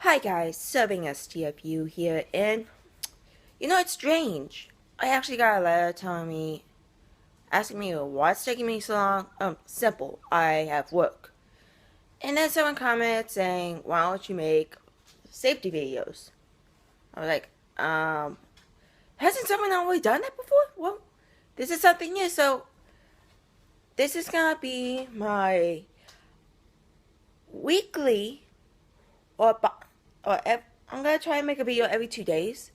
Hi guys, Subbing STFU here, and it's strange. I actually got a letter telling me, asking me what's taking me so long. Simple, I have work. And then someone commented saying, why don't you make safety videos? I was like, hasn't someone already done that before? Well, this is something new, so this is gonna be my weekly, or, I'm gonna try and make a video every 2 days.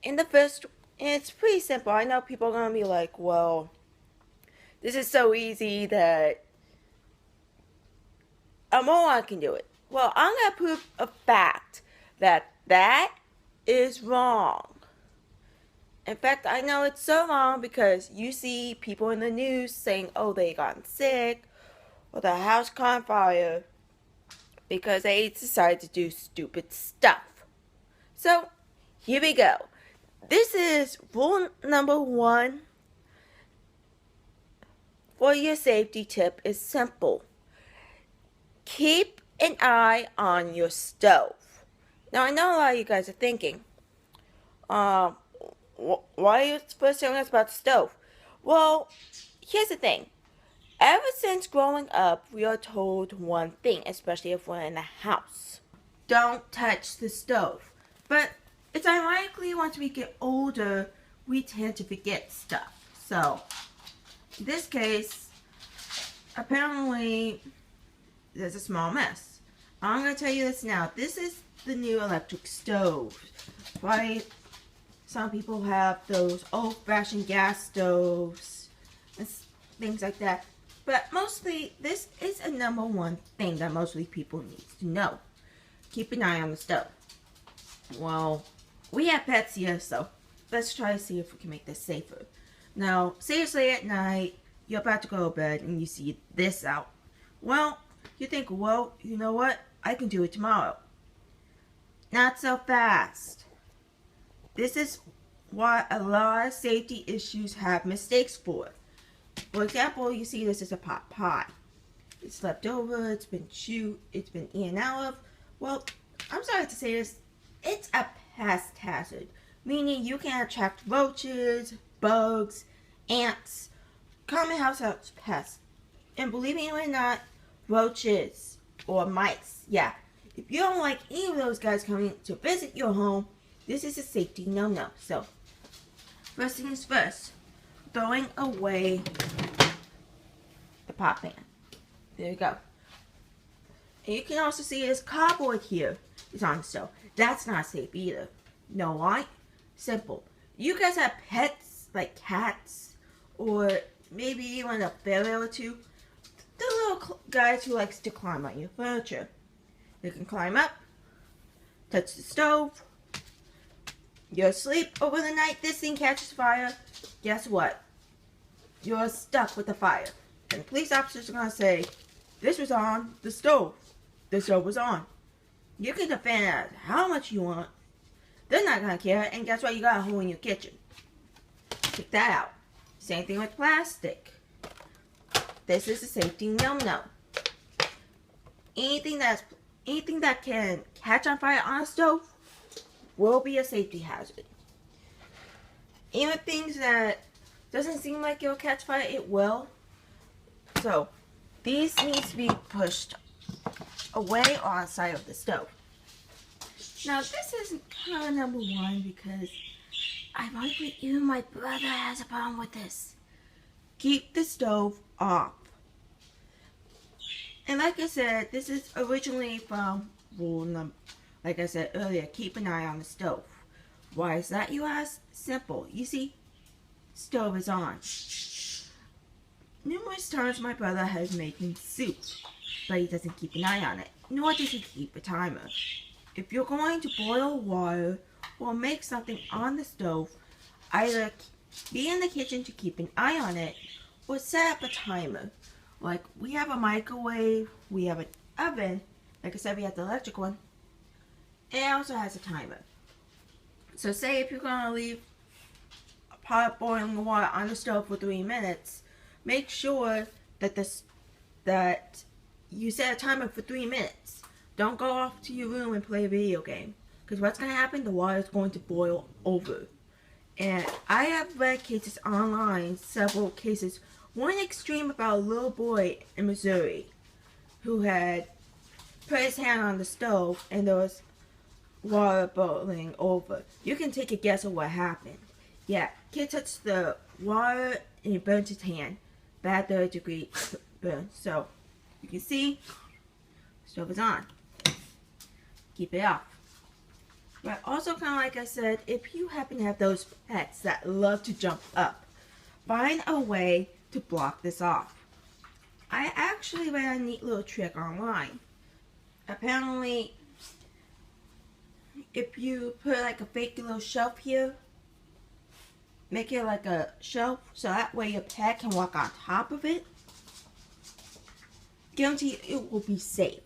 In the first, it's pretty simple. I know people are gonna be like, well, this is so easy that a moron can do it. Well, I'm gonna prove a fact that is wrong. In fact, I know it's so wrong because you see people in the news saying, oh, they got sick or the house caught on fire because they decided to do stupid stuff. So, here we go. This is rule number 1 for your safety tip is simple. Keep an eye on your stove. Now, I know a lot of you guys are thinking, why are you supposed to tell us about the stove? Well, here's the thing. Ever since growing up, we are told one thing, especially if we're in the house. Don't touch the stove. But it's ironically, once we get older, we tend to forget stuff. So, in this case, apparently, there's a small mess. I'm going to tell you this now. This is the new electric stove, right? Some people have those old-fashioned gas stoves and things like that. But mostly, this is a number 1 thing that mostly people need to know. Keep an eye on the stove. Well, we have pets here, so let's try to see if we can make this safer. Now, seriously, at night, you're about to go to bed and you see this out. Well, you think, well, you know what? I can do it tomorrow. Not so fast. This is what a lot of safety issues have mistakes for. For example, you see this is a pot pie. It's left over, it's been chewed, it's been in and out of. Well, I'm sorry to say this, it's a pest hazard. Meaning you can attract roaches, bugs, ants, common household pests. And believe me or not, roaches or mice, yeah. If you don't like any of those guys coming to visit your home, this is a safety no-no. So, first things first, throwing away the pot pan. There you go. And you can also see this cardboard here is on the stove. That's not safe either. Know why? Simple. You guys have pets like cats or maybe even a ferret or two. The little guys who likes to climb on your furniture. They can climb up, touch the stove. You're asleep over the night, this thing catches fire. Guess what? You're stuck with the fire. And the police officers are going to say, this was on the stove. The stove was on. You can defend it how much you want. They're not going to care. And guess what? You got a hole in your kitchen. Check that out. Same thing with plastic. This is a safety no-no. Anything that can catch on fire on a stove will be a safety hazard. Even things that doesn't seem like it'll catch fire, it will. So, these need to be pushed away on the side of the stove. Now, this is kind of number 1 because ironically, even my brother has a problem with this. Keep the stove off. And like I said, this is originally from rule number, like I said earlier, keep an eye on the stove. Why is that, you ask? Simple. You see, stove is on. Numerous times my brother has making soup, but he doesn't keep an eye on it, nor does he keep a timer. If you're going to boil water or make something on the stove, either be in the kitchen to keep an eye on it, or set up a timer. Like, we have a microwave, we have an oven, like I said, we have the electric one, and it also has a timer. So say if you're going to leave a pot of boiling water on the stove for 3 minutes, make sure that you set a timer for 3 minutes. Don't go off to your room and play a video game. Because what's going to happen, the water is going to boil over. And I have read cases online, several cases. One extreme about a little boy in Missouri who had put his hand on the stove and there was water boiling over. You can take a guess of what happened. Yeah, kid touched the water and he burnt his hand. Bad 3rd-degree burn. So, you can see, stove is on. Keep it off. But also, kind of like I said, if you happen to have those pets that love to jump up, find a way to block this off. I actually read a neat little trick online. Apparently, if you put like a fake little shelf here, make it like a shelf so that way your pet can walk on top of it, guarantee it will be safe.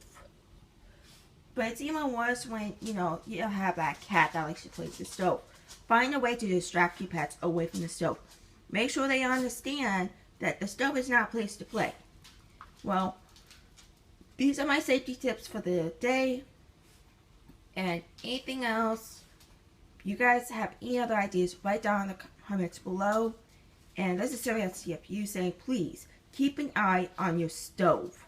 But it's even worse when, you have that cat that likes to play with the stove. Find a way to distract your pets away from the stove. Make sure they understand that the stove is not a place to play. Well, these are my safety tips for the day. And anything else, if you guys have any other ideas, write down in the comments below. And this is Sarah at CFU saying, please keep an eye on your stove.